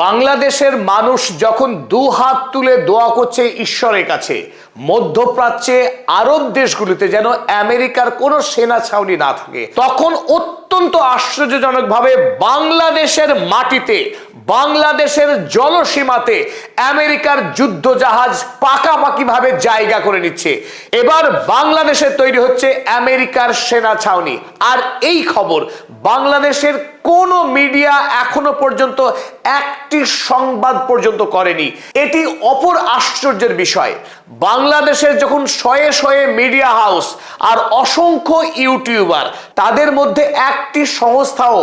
বাংলাদেশের মানুষ যখন দু হাত তুলে দোয়া করছে ঈশ্বরের কাছে, মধ্যপ্রাচ্যে আরব দেশগুলিতে যেন আমেরিকার কোনো সেনা ছাউনি না থাকে, তখন অত্যন্ত আশ্চর্যজনকভাবে বাংলাদেশের মাটিতে, বাংলাদেশের জলসীমাতে আমেরিকার যুদ্ধ জাহাজ পাকাপাকিভাবে জায়গা করে নিচ্ছে। এবার বাংলাদেশে তৈরি হচ্ছে আমেরিকার সেনা ছাউনি। আর এই খবর বাংলাদেশের কোনো মিডিয়া এখনো পর্যন্ত একটি সংবাদ পর্যন্ত করেনি। এটি অপর আশ্চর্যের বিষয়। বাংলাদেশের যখন শয়ে শয়ে মিডিয়া হাউস আর অসংখ্য ইউটিউবার, তাদের মধ্যে একটি সংস্থাও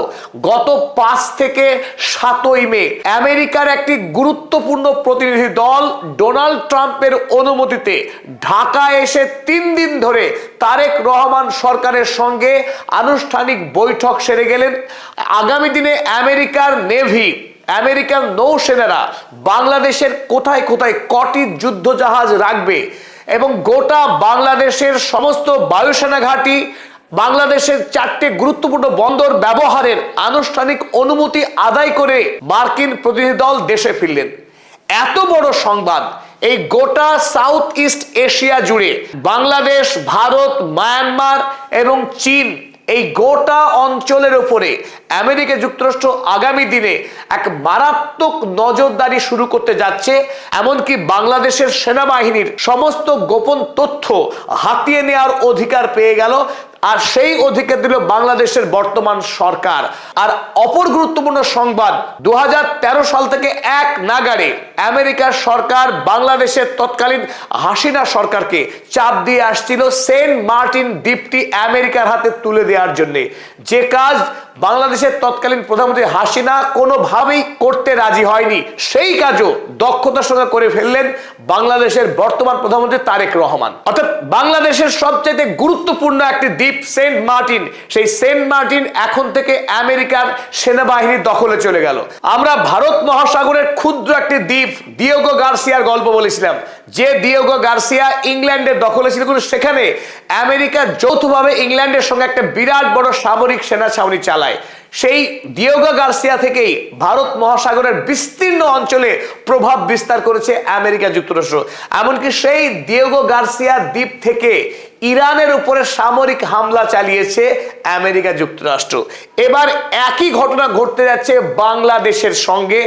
গত 5 থেকে 7ই মে আমেরিকার একটি গুরুত্বপূর্ণ প্রতিনিধি দল ডোনাল্ড ট্রাম্পের অনুমতিতে ঢাকায় এসে 3 দিন ধরে তারেক রহমান সরকারের সঙ্গে আনুষ্ঠানিক বৈঠক সেরে গেলেন। আগামী দিনে আমেরিকার নেভি, আমেরিকান নৌসেনারা বাংলাদেশের কোথায় কোথায় কটি যুদ্ধ জাহাজ রাখবে এবং গোটা বাংলাদেশের সমস্ত বায়ুসেনা ঘাঁটি, বাংলাদেশের 4টে গুরুত্বপূর্ণ বন্দর ব্যবহারের আনুষ্ঠানিক অনুমতি আদায় করে মার্কিন প্রতিনিধি দল দেশে ফিরলেন। এত বড় সংবাদ এই গোটা সাউথ ইস্ট এশিয়া জুড়ে, বাংলাদেশ, ভারত, মায়ানমার এবং চীন, এই গোটা অঞ্চলের উপরে আমেরিকা যুক্তরাষ্ট্র আগামী দিনে এক মারাত্মক নজরদারি শুরু করতে যাচ্ছে। এমনকি বাংলাদেশের সেনাবাহিনীর সমস্ত গোপন তথ্য হাতিয়ে নেওয়ার অধিকার পেয়ে গেল। আর সেই অধিকার দিল বাংলাদেশের বর্তমান সরকার। আর অপর গুরুত্বপূর্ণ সংবাদ, 2013 সাল থেকে এক নাগাড়ে আমেরিকার সরকার বাংলাদেশের তৎকালীন হাসিনা সরকারকে চাপ দিয়ে আসছিল সেন্ট মার্টিন দ্বীপটি আমেরিকার হাতে তুলে দেওয়ার জন্য, যে কাজ বাংলাদেশের তৎকালীন প্রধানমন্ত্রী হাসিনা কোনোভাবেই করতে রাজি হয়নি। সেই কাজও দক্ষতার সঙ্গে করে ফেললেন বাংলাদেশের বর্তমান প্রধানমন্ত্রী তারেক রহমান। অর্থাৎ বাংলাদেশের সবচেয়ে গুরুত্বপূর্ণ একটি দ্বীপ সেন্ট মার্টিন, সেই সেন্ট মার্টিন এখন থেকে আমেরিকার সেনাবাহিনীর দখলে চলে গেল। আমরা ভারত মহাসাগরের ক্ষুদ্র একটি দ্বীপ ডিয়েগো গার্সিয়ার গল্প বলেছিলাম, যে ডিয়েগো গার্সিয়া ইংল্যান্ডের দখলে ছিল, কিন্তু সেখানে আমেরিকা যৌথভাবে ইংল্যান্ডের সঙ্গে একটা বিরাট বড় সামরিক সেনা ছাউনি চালায়। সেই ডিয়েগো গার্সিয়া থেকেই ভারত মহাসাগরের বিস্তীর্ণ অঞ্চলে প্রভাব বিস্তার করেছে আমেরিকা যুক্তরাষ্ট্র। এমনকি সেই ডিয়েগো গার্সিয়া দ্বীপ থেকে ইরানের উপরে সামরিক হামলা চালিয়েছে আমেরিকা যুক্তরাষ্ট্র। এবার একই ঘটনা ঘটতে যাচ্ছে বাংলাদেশের সঙ্গে।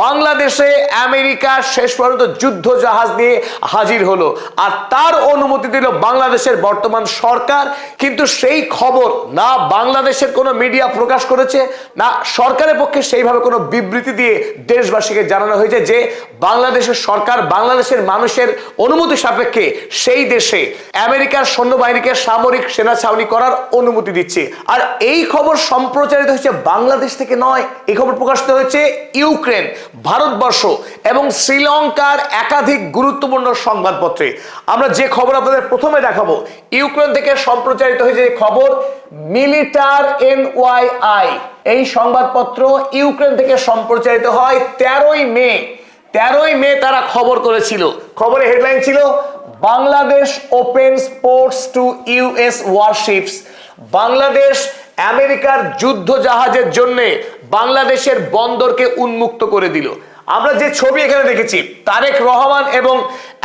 বাংলাদেশে আমেরিকা শেষ পর্যন্ত যুদ্ধ জাহাজ নিয়ে হাজির হলো, আর তার অনুমতি দিল বাংলাদেশের বর্তমান সরকার। কিন্তু সেই খবর না বাংলাদেশের কোনো মিডিয়া প্রকাশ করেছে, না সরকারের পক্ষে সেইভাবে কোনো বিবৃতি দিয়ে দেশবাসীকে জানানো হয়েছে যে বাংলাদেশের সরকার বাংলাদেশের মানুষের অনুমতি সাপেক্ষে সেই দেশে আমেরিকার সৈন্যবাহিনীকে সামরিক সেনা ছাউনি করার অনুমতি দিচ্ছে। আর এই খবর সম্প্রচারিত হয়েছে বাংলাদেশ থেকে নয়, এই খবর প্রকাশিত হয়েছে ইউক্রেন, ভারতবর্ষ এবং শ্রীলঙ্কার একাধিক গুরুত্বপূর্ণ সংবাদপত্রে। আমরা যে খবর আপনাদের প্রথমে দেখাবো, ইউক্রেন থেকে সম্প্রচারিত হয়েছে খবর, মিলিটার NYI, এই সংবাদপত্র ইউক্রেন থেকে সম্প্রচারিত হয় 13ই মে তারা খবর করেছিল। খবরের হেডলাইন ছিল, Bangladesh opens ports to US warships. Bangladesh আমেরিকার যুদ্ধ জাহাজের জন্য বাংলাদেশের বন্দরকে উন্মুক্ত করে দিল। আমরা যে ছবি এখানে দেখেছি, তারেক রহমান এবং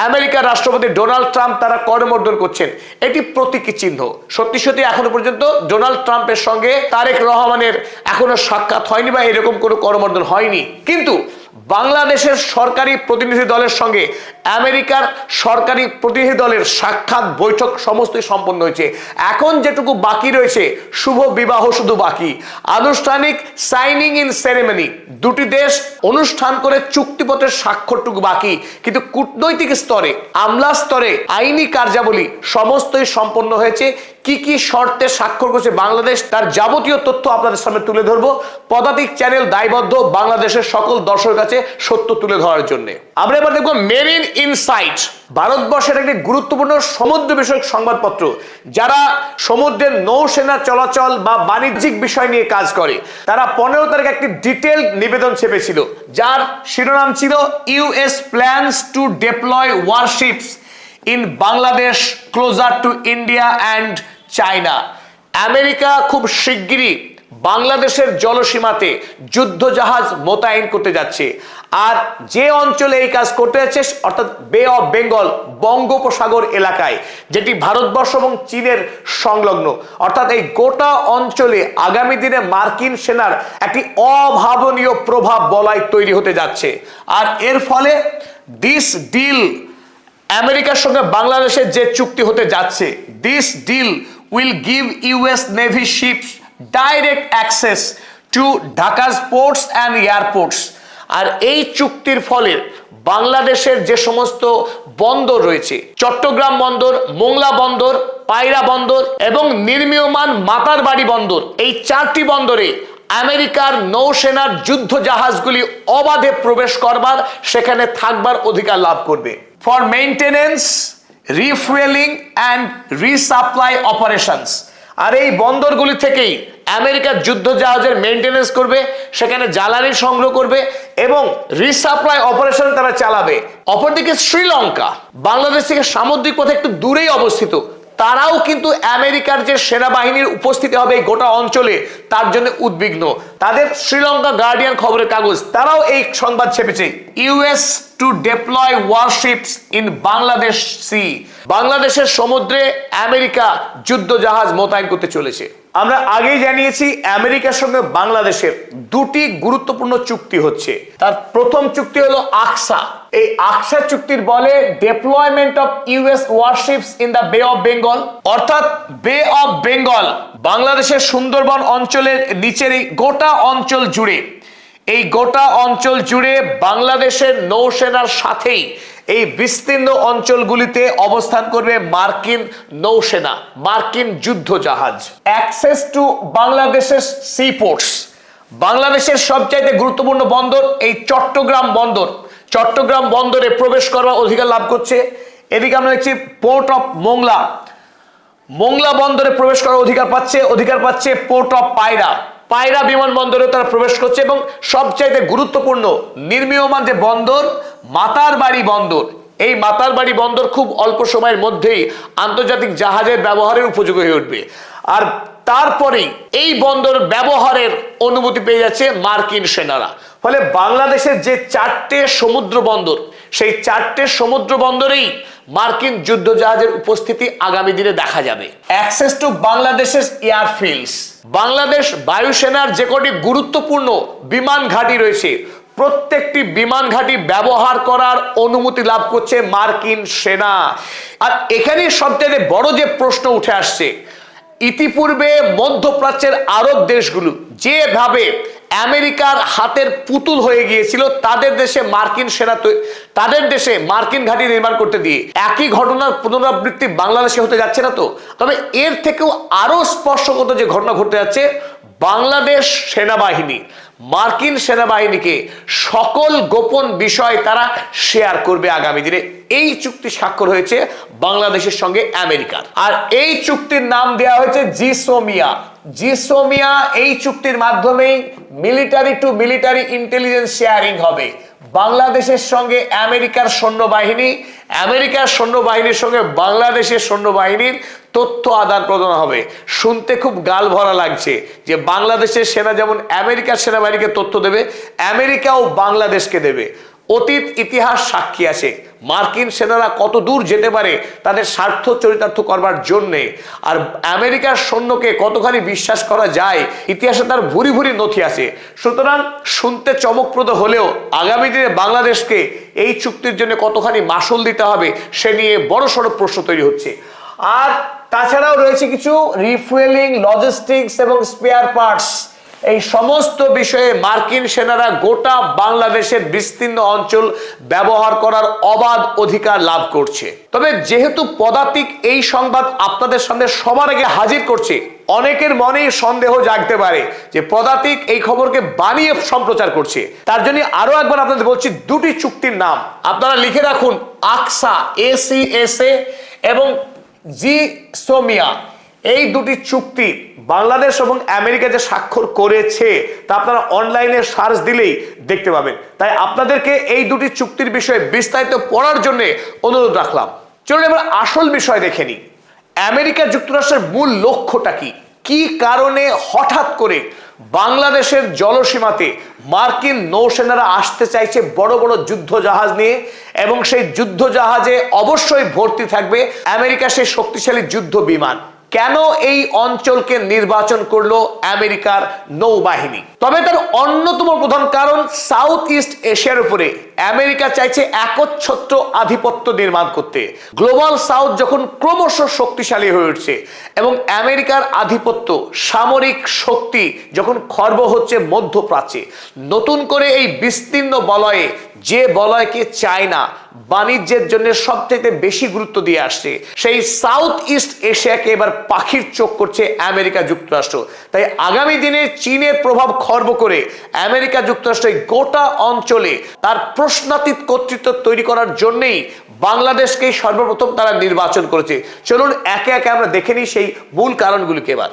আমেরিকার রাষ্ট্রপতি ডোনাল্ড ট্রাম্প তারা করমর্দন করছেন, এটি প্রতীকী চিহ্ন। সত্যি সত্যি এখনো পর্যন্ত ডোনাল্ড ট্রাম্পের সঙ্গে তারেক রহমানের এখনো সাক্ষাৎ হয়নি বা এরকম কোনো করমর্দন হয়নি, কিন্তু বাংলাদেশের সরকারি প্রতিনিধি দলের সঙ্গে আমেরিকার সরকারি প্রতিনিধি দলের সাক্ষাৎ, বৈঠক সমস্তই সম্পন্ন হয়েছে। এখন যেটুকু বাকি রয়েছে, শুভ বিবাহ শুধু বাকি, আনুষ্ঠানিক সাইনিং ইন সেরেমনি, দুটি দেশ অনুষ্ঠান করে চুক্তিপত্রের স্বাক্ষরটুকু বাকি। কিন্তু কূটনৈতিক স্তরে, আমলা স্তরে আইনি কার্যাবলী সমস্তই সম্পন্ন হয়েছে। কি কি শর্তে স্বাক্ষর করেছে বাংলাদেশ, তার যাবতীয় তথ্য আপনাদের সামনে তুলে ধরবো। পদাতিক চ্যানেল দায়বদ্ধ বাংলাদেশের সকল দর্শকের কাছে সত্য তুলে ধরার জন্য। আমরা এবার দেখবো মেরিন ইনসাইট, ভারতবর্ষের একটি গুরুত্বপূর্ণ সমুদ্র বিষয়ক সংবাদপত্র, যারা সমুদ্রের নৌসেনা চলাচল বা বাণিজ্যিক বিষয় নিয়ে কাজ করে। তারা 15 তারিখ একটি ডিটেল নিবেদন ছেপেছিল, যার শিরোনাম ছিল US plans to deploy warships in Bangladesh closer to India and China. America খুব শিগগিরই বাংলাদেশের জলসীমাতে যুদ্ধ জাহাজ মোতায়েন করতে যাচ্ছে। আর যে অঞ্চলে এই কাজ করতে যাচ্ছে অর্থাৎ বে অফ বেঙ্গল, বঙ্গোপসাগর এলাকায়, যেটি ভারতবর্ষ এবং চীনের সংলগ্ন, অর্থাৎ এই গোটা অঞ্চলে আগামী দিনে মার্কিন সেনার একটি অভাবনীয় প্রভাব বলয় তৈরি হতে যাচ্ছে। আর এর ফলে দিস ডিল, আমেরিকার সঙ্গে বাংলাদেশের যে চুক্তি হতে যাচ্ছে, this deal will give US navy ships direct access to ঢাকার পোর্টস অ্যান্ড এয়ারপোর্টস। আর এই চুক্তির ফলে বাংলাদেশের যে সমস্ত বন্দর রয়েছে, চট্টগ্রাম বন্দর, মোংলা বন্দর, পায়রা বন্দর এবং নির্মীয়মান মাতারবাড়ি বন্দর, এই 4টি বন্দরে আমেরিকার নৌসেনার যুদ্ধ জাহাজগুলি অবাধে প্রবেশ করবার, সেখানে থাকবার অধিকার লাভ করবে। For maintenance, refuelling and resupply operations. আর এই বন্দরগুলি থেকেই আমেরিকার যুদ্ধ জাহাজের মেইনটেনেন্স করবে, সেখানে জ্বালানি সংগ্রহ করবে এবং রিসাপ্লাই অপারেশন তারা চালাবে। অপরদিকে শ্রীলঙ্কা বাংলাদেশ থেকে সামুদ্রিক পথে একটু দূরেই অবস্থিত, তারাও কিন্তু আমেরিকার যে সেনাবাহিনীর উপস্থিতি হবে এই গোটা অঞ্চলে তার জন্য উদ্বিগ্ন। তাদের শ্রীলঙ্কা গার্ডিয়ান খবরের কাগজ তারাও এই সংবাদ ছেপেছে, US to deploy warships in Bangladesh sea. বাংলাদেশের সমুদ্রে আমেরিকা যুদ্ধ জাহাজ মোতায়েন করতে চলেছে। আমরা আগেই জানিয়েছি আমেরিকার সঙ্গে বাংলাদেশের দুটি গুরুত্বপূর্ণ চুক্তি হচ্ছে। তার প্রথম চুক্তি হলো আকসা। এই আকসা চুক্তির বলে deployment of US warships in the Bay of Bengal, অর্থাৎ বে অফ বেঙ্গল বাংলাদেশের সুন্দরবন অঞ্চলের নিচের এই গোটা অঞ্চল জুড়ে, এই গোটা অঞ্চল জুড়ে বাংলাদেশের নৌসেনার সাথেই এই বিস্তীর্ণ অঞ্চলগুলিতে অবস্থান করবে মার্কিন নৌসেনা, মার্কিন যুদ্ধ জাহাজ। অ্যাক্সেস টু বাংলাদেশের সি পোর্টস, বাংলাদেশের সবচাইতে গুরুত্বপূর্ণ বন্দর এই চট্টগ্রাম বন্দর, চট্টগ্রাম বন্দরে প্রবেশ করার অধিকার লাভ করছে। এদিকে আমরা দেখছি পোর্ট অফ মোংলা, মোংলা বন্দরে প্রবেশ করার অধিকার পাচ্ছে পোর্ট অফ পায়রা, পায়রা বিমানবন্দরে তারা প্রবেশ করছে। এবং সবচাইতে গুরুত্বপূর্ণ নির্মীয়মান যে বন্দর মাতারবাড়ি বন্দর, এই মাতারবাড়ি বন্দর খুব অল্প সময়ের মধ্যেই আন্তর্জাতিক জাহাজের ব্যবহারের উপযোগী হয়ে উঠবে। আর তারপরেই এই বন্দর ব্যবহারের অনুমতি পেয়ে যাচ্ছে মার্কিন সেনারা। ফলে বাংলাদেশের যে 4টে সমুদ্র বন্দর, সেই 4টে সমুদ্র বন্দরেই মার্কিন যুদ্ধ জাহাজের উপস্থিতি আগামী দিনে দেখা যাবে। অ্যাক্সেস টু বাংলাদেশের এয়ারফিল্ডস, বাংলাদেশ বায়ুসেনার যে কটি গুরুত্বপূর্ণ বিমান ঘাঁটি রয়েছে প্রত্যেকটি বিমান ঘাঁটি ব্যবহার করার অনুমতি লাভ করছে মার্কিন সেনা। আর এখানে সবচেয়ে বড় যে প্রশ্ন উঠে আসছে, ইতিপূর্বে মধ্যপ্রাচ্যের আরব দেশগুলো যেভাবে আমেরিকার হাতের পুতুল হয়ে গিয়েছিল তাদের দেশে মার্কিন সেনা, তাদের দেশে মার্কিন ঘাঁটি নির্মাণ করতে দিয়ে, একই ঘটনার পুনরাবৃত্তি বাংলাদেশে হতে যাচ্ছে না তো? তবে এর থেকেও আরো স্পর্শগত যে ঘটনা ঘটতে যাচ্ছে, বাংলাদেশ সেনাবাহিনী মার্কিন সেনাবাহিনীকে সকল গোপন বিষয় তারা শেয়ার করবে আগামী দিনে। এই চুক্তি স্বাক্ষর হয়েছে বাংলাদেশের সঙ্গে আমেরিকার। আর এই চুক্তির নাম দেওয়া হয়েছে জিসোমিয়া। জিসোমিয়া এই চুক্তির মাধ্যমেই military two military intelligence sharing হবে। বাংলাদেশের সঙ্গে আমেরিকার সৈন্যবাহিনী, আমেরিকার সৈন্যবাহিনীর সঙ্গে বাংলাদেশের সৈন্যবাহিনীর তথ্য আদান প্রদান হবে। শুনতে খুব গাল ভরা লাগছে যে বাংলাদেশের সেনা যেমন আমেরিকার সেনাবাহিনীকে তথ্য দেবে, আমেরিকাও বাংলাদেশকে দেবে। অতীত ইতিহাস সাক্ষী আছে মার্কিন সেনারা কত দূর যেতে পারে তাদের স্বার্থ চরিতার্থ করবার জন্যে, আর আমেরিকার সৈন্যকে কতখানি বিশ্বাস করা যায় ইতিহাসে তার ভুরি ভুরি নথি আছে। সুতরাং শুনতে চমকপ্রদ হলেও আগামী দিনে বাংলাদেশকে এই চুক্তির জন্য কতখানি মাসুল দিতে হবে সে নিয়ে বড়সড় প্রশ্ন তৈরি হচ্ছে। আর তাছাড়াও রয়েছে কিছু রিফুয়েলিং, লজিস্টিক্স এবং স্পেয়ার পার্টস। এই সমস্ত বিষয়ে মার্কিন সেনারা গোটা বাংলাদেশের বিস্তীর্ণ অঞ্চল ব্যবহার করার অবাধ অধিকার লাভ করছে। তবে যেহেতু পদাতিক এই সংবাদ আপনাদের সামনে সবার আগে হাজির করছে, অনেকের মনেই সন্দেহ জাগতে পারে যে পদাতিক এই খবরকে বানিয়ে সম্প্রচার করছে। তার জন্য আরো একবার আপনাদের বলছি, দুটি চুক্তির নাম আপনারা লিখে রাখুন, আকসা ACSA এবং জিসোমিয়া। এই দুটি চুক্তি বাংলাদেশ এবং আমেরিকা যে স্বাক্ষর করেছে তা আপনারা অনলাইনে সার্চ দিলেই দেখতে পাবেন। তাই আপনাদেরকে এই দুটি চুক্তির বিষয়ে বিস্তারিত পড়ার জন্য অনুরোধ রাখলাম। চলুন এবার আসল বিষয় দেখে নিই, আমেরিকা যুক্তরাষ্ট্রের মূল লক্ষ্যটা কি। কি কারণে হঠাৎ করে বাংলাদেশের জলসীমাতে মার্কিন নৌসেনারা আসতে চাইছে বড় বড় যুদ্ধ জাহাজ নিয়ে, এবং সেই যুদ্ধ জাহাজে অবশ্যই ভর্তি থাকবে আমেরিকা সেই শক্তিশালী যুদ্ধ বিমান। কেন এই অঞ্চলকে নির্বাচন করলো আমেরিকার নৌবাহিনী? তবে তার অন্যতম প্রধান কারণ, সাউথ ইস্ট এশিয়ার উপরে আমেরিকা চাইছে একচ্ছত্র আধিপত্য নির্মাণ করতে। গ্লোবাল সাউথ যখন ক্রমশ শক্তিশালী হয়ে উঠছে এবং আমেরিকার আধিপত্য সামরিক শক্তি যখন খর্ব হচ্ছে মধ্যপ্রাচ্যে, নতুন করে এই বিস্তীর্ণ বলয়ে, যে বলয়কে চায়না বাণিজ্যের জন্য সবথেকে বেশি গুরুত্ব দিয়ে আসছে, সেই সাউথ ইস্ট এশিয়াকে এবার পাখির চোখ করছে আমেরিকা যুক্তরাষ্ট্র। তাই আগামী দিনে চীনের প্রভাব খর্ব করে আমেরিকা যুক্তরাষ্ট্র এই গোটা অঞ্চলে তার প্রশ্নাতীত কর্তৃত্ব তৈরি করার জন্যই বাংলাদেশকে সর্বপ্রথম তারা নির্বাচন করেছে। চলুন একে একে আমরা দেখে নিই সেই মূল কারণগুলিকে। এবার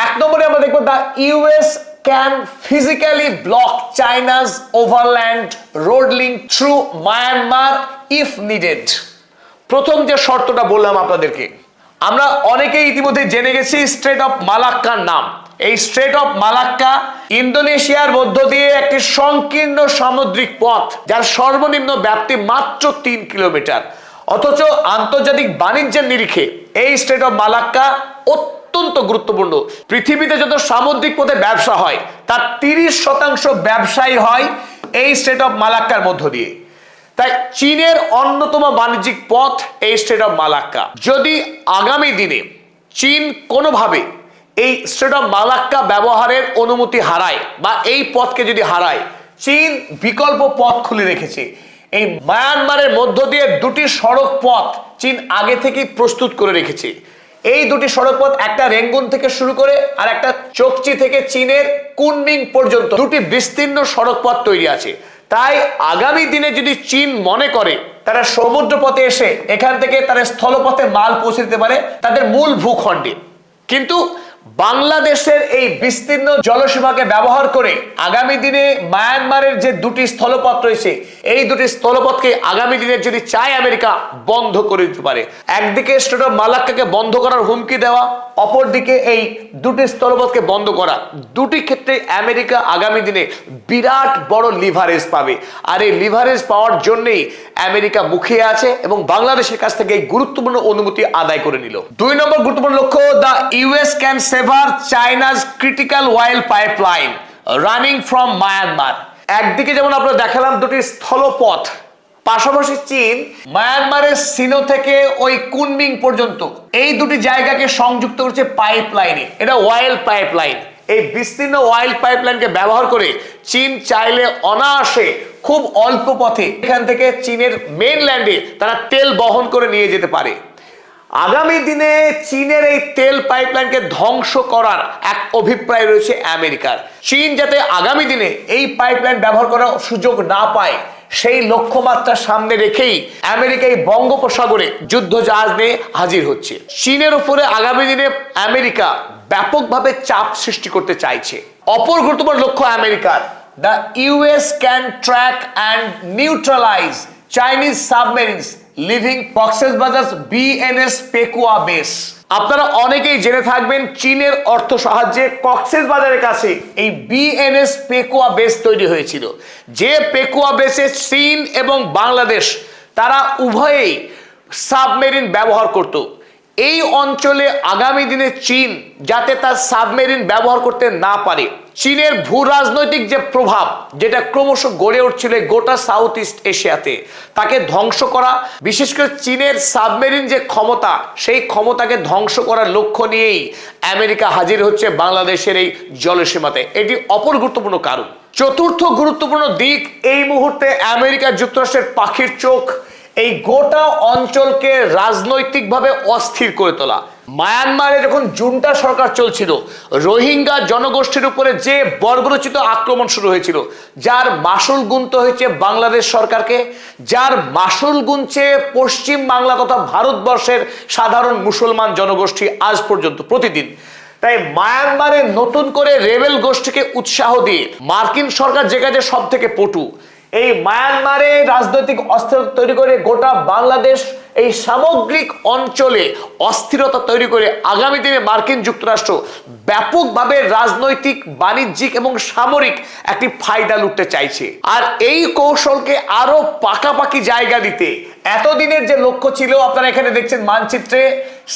1 নম্বরে আমরা দেখবো, the US can physically block China's overland road link through Myanmar if needed। প্রথম যে শর্তটা বললাম আপনাদেরকে, আমরা অনেকেই ইতিমধ্যে জেনে গেছি স্ট্রেট অফ মালাক্কার নাম। এই স্ট্রেট অফ মালাক্কা ইন্দোনেশিয়ার মধ্য দিয়ে একটি সংকীর্ণ সামুদ্রিক পথ, যার সর্বনিম্ন ব্যাপ্তি মাত্র 3 কিলোমিটার। অথচ আন্তর্জাতিক বাণিজ্যের নিরিখে এই স্ট্রেট অফ মালাক্কা অত্যন্ত গুরুত্বপূর্ণ। পৃথিবীতে যত সামুদ্রিক পথে ব্যবসা হয় তার 30% ব্যবসায়ী হয় এই স্ট্রেট অফ মালাক্কার মধ্য দিয়ে। তাই চীনের অন্যতম বাণিজ্যিক পথ এই স্ট্রেট অফ মালাক্কা। যদি আগামী দিনে চীন কোনোভাবে এই স্ট্রেট অফ মালাক্কা ব্যবহারের অনুমতি হারায় বা এই পথকে যদি হারায়, চীন বিকল্প পথ খুলে রেখেছে। এই মায়ানমারের মধ্য দিয়ে 2টি সড়ক পথ চীন আগে থেকেই প্রস্তুত করে রেখেছে। এই 2টি সড়ক পথ, একটা রেঙ্গুন থেকে শুরু করে আর একটা চোকচি থেকে চীনের কুনমিং পর্যন্ত 2টি বিস্তীর্ণ সড়ক পথ তৈরি আছে। তাই আগামী দিনে যদি চীন মনে করে তারা সমুদ্র পথে এসে এখান থেকে তারা স্থলপথে মাল পৌঁছে দিতে পারে তাদের মূল ভূখণ্ডে, কিন্তু বাংলাদেশের এই বিস্তীর্ণ জলসীমাকে ব্যবহার করে আগামী দিনে মায়ানমারের যে 2টি স্থলপথ রয়েছে, এই 2টি স্থলপথকে আগামী দিনে যদি চায় আমেরিকা বন্ধ করে দিতে পারে। একদিকে স্ট্রেট অফ মালাক্কাকে বন্ধ করার হুমকি দেওয়া, অপরদিকে এই 2টি স্থলপথকে বন্ধ করা, 2টি ক্ষেত্রে আমেরিকা আগামী দিনে বিরাট বড় লিভারেজ পাবে। আর এই লিভারেজ পাওয়ার জন্যই আমেরিকা মুখিয়ে আছে এবং বাংলাদেশের কাছ থেকে এই গুরুত্বপূর্ণ অনুমতি আদায় করে নিল। 2 নম্বর গুরুত্বপূর্ণ লক্ষ্য, the US can sever China's critical oil pipeline running from Myanmar. একদিকে যেমন আমরা দেখালাম 2টি স্থলপথ, পাশাপাশি চীন মায়ানমারের সিনো থেকে ওই কুনমিং পর্যন্ত এই 2টি জায়গাকে সংযুক্ত করছে পাইপলাইনে। এটা অয়েল পাইপলাইন। এই বিস্তীর্ণ অয়েল পাইপলাইনকে ব্যবহার করে চীন চাইলে অনায়াসে খুব অল্প পথে এখান থেকে চীনের মেইনল্যান্ডে তারা তেল বহন করে নিয়ে যেতে পারে। আগামী দিনে চীনের এই তেল পাইপলাইনকে ধ্বংস করার এক অভিপ্রায় রয়েছে আমেরিকার। চীন যাতে আগামী দিনে এই পাইপলাইন ব্যবহার করার সুযোগ না পায়, সেই লক্ষ্যমাত্রা সামনে রেখেই আমেরিকা এই বঙ্গোপসাগরে যুদ্ধ জাহাজ নিয়ে হাজির হচ্ছে। চীনের উপরে আগামী দিনে আমেরিকা ব্যাপকভাবে চাপ সৃষ্টি করতে চাইছে। অপর গুরুত্বপূর্ণ লক্ষ্য আমেরিকার, the US can track and neutralise Chinese submarines living Cox's Bazar BNS Pekua base. আপনারা অনেকেই জেনে থাকবেন চীনের অর্থ সাহায্যে কক্সবাজারের কাছে এই বিএনএস পেকুয়া বেস তৈরি হয়েছিল। যে পেকুয়া বেসে চীন এবং বাংলাদেশ তারা উভয়েই সাবমেরিন ব্যবহার করত। এই অঞ্চলে আগামী দিনে চীন যাতে তার সাবমেরিন ব্যবহার করতে না পারে, চীনের ভূ রাজনৈতিক যে প্রভাব যেটা ক্রমশ গড়ে উঠছিল গোটা সাউথ ইস্ট এশিয়াতে, তাকে ধ্বংস করা, বিশেষ করে চীনের সাবমেরিন যে ক্ষমতা, সেই ক্ষমতাকে ধ্বংস করার লক্ষ্য নিয়েই আমেরিকা হাজির হচ্ছে বাংলাদেশের এই জলসীমাতে। এটি অপর গুরুত্বপূর্ণ কারণ। চতুর্থ গুরুত্বপূর্ণ দিক, এই মুহূর্তে আমেরিকা যুক্তরাষ্ট্রের পাখির চোখ এই গোটা অঞ্চলকে রাজনৈতিকভাবে অস্থির করে তোলা। মায়ানমারে যখন জুন্টা সরকার চলছিল, রোহিঙ্গা জনগোষ্ঠীর উপরে যে বর্বরোচিত আক্রমণ শুরু হয়েছিল, যার মাসুল গুনতে হয়েছে বাংলাদেশ সরকারকে, যার মাসুল গুনছে পশ্চিম বাংলা তথা ভারতবর্ষের সাধারণ মুসলমান জনগোষ্ঠী আজ পর্যন্ত প্রতিদিন। তাই মায়ানমারে নতুন করে রেবেল গোষ্ঠীকে উৎসাহ দিয়ে মার্কিন সরকার যে কাজে সব থেকে পটু, এই মায়ানমারে রাজনৈতিক অস্থিরতা তৈরি করে গোটা বাংলাদেশ এই সামগ্রিক অঞ্চলে অস্থিরতা তৈরি করে আগামী দিনে মার্কিন যুক্তরাষ্ট্র ব্যাপকভাবে রাজনৈতিক, বাণিজ্যিক এবং সামরিক একটি ফায়দা লুটতে চাইছে। আর এই কৌশলকে আরো পাকাপাকি জায়গা দিতে এতদিনের যে লক্ষ্য ছিল, আপনারা এখানে দেখছেন মানচিত্রে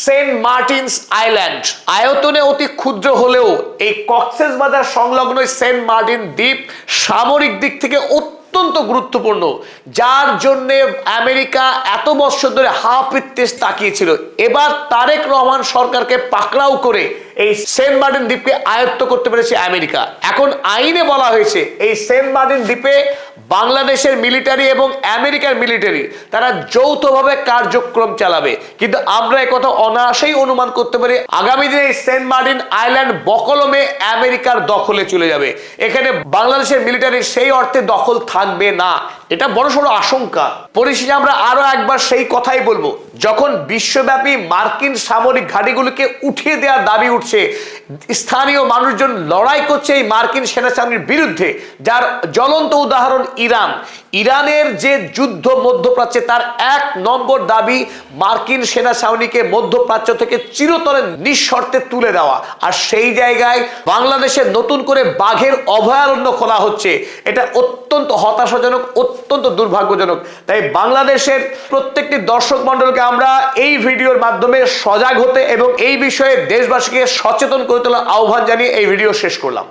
সেন্ট মার্টিনস আইল্যান্ড, আয়তনে অতি ক্ষুদ্র হলেও এই কক্সবাজার সংলগ্ন সেন্ট মার্টিন দ্বীপ সামরিক দিক থেকে অত্যন্ত গুরুত্বপূর্ণ, যার জন্য আমেরিকা এত বছর ধরে হাপিত্যেশ তাকিয়েছিল। এবার তারেক রহমান সরকারকে পাকড়াও করে এই সেন্ট মার্টিন দ্বীপকে আয়ত্ত করতে পেরেছে আমেরিকা। এখন আইনে বলা হয়েছে এই সেন্ট মার্টিন দ্বীপে বাংলাদেশের মিলিটারি এবং আমেরিকার মিলিটারি তারা যৌথভাবে কার্যক্রম চালাবে। কিন্তু আমরা একথা অনায়াসেই অনুমান করতে পারি আগামী দিনে এই সেন্ট মার্টিন আইল্যান্ড বকলমে আমেরিকার দখলে চলে যাবে। এখানে বাংলাদেশের মিলিটারির সেই অর্থে দখল থাকবে না, এটা বড়সড় আশঙ্কা। পরিশেষে আমরা আরো একবার সেই কথাই বলবো, যখন বিশ্বব্যাপী মার্কিন সামরিক ঘাঁটিগুলোকে উঠিয়ে দেওয়ার দাবি উঠছে, স্থানীয় মানুষজন লড়াই করছে এই মার্কিন সেনা ছাউনির বিরুদ্ধে, যার জ্বলন্ত উদাহরণ ইরান। ইরানের যে যুদ্ধ মধ্যপ্রাচ্যে, তার 1 নম্বর দাবি মার্কিন সেনা ছাউনিকে মধ্যপ্রাচ্য থেকে চিরতরে নিঃশর্তে তুলে দেওয়া। আর সেই জায়গায় বাংলাদেশে নতুন করে বাঘের অভয়ারণ্য খোলা হচ্ছে, এটা অত্যন্ত হতাশাজনক, অত্যন্ত দুর্ভাগ্যজনক। তাই বাংলাদেশের প্রত্যেকটি দর্শক মণ্ডলকে আমরা এই ভিডিওর মাধ্যমে সজাগ হতে এবং এই বিষয়ে দেশবাসীকে সচেতন করে তোলার আহ্বান জানিয়ে এই ভিডিও শেষ করলাম।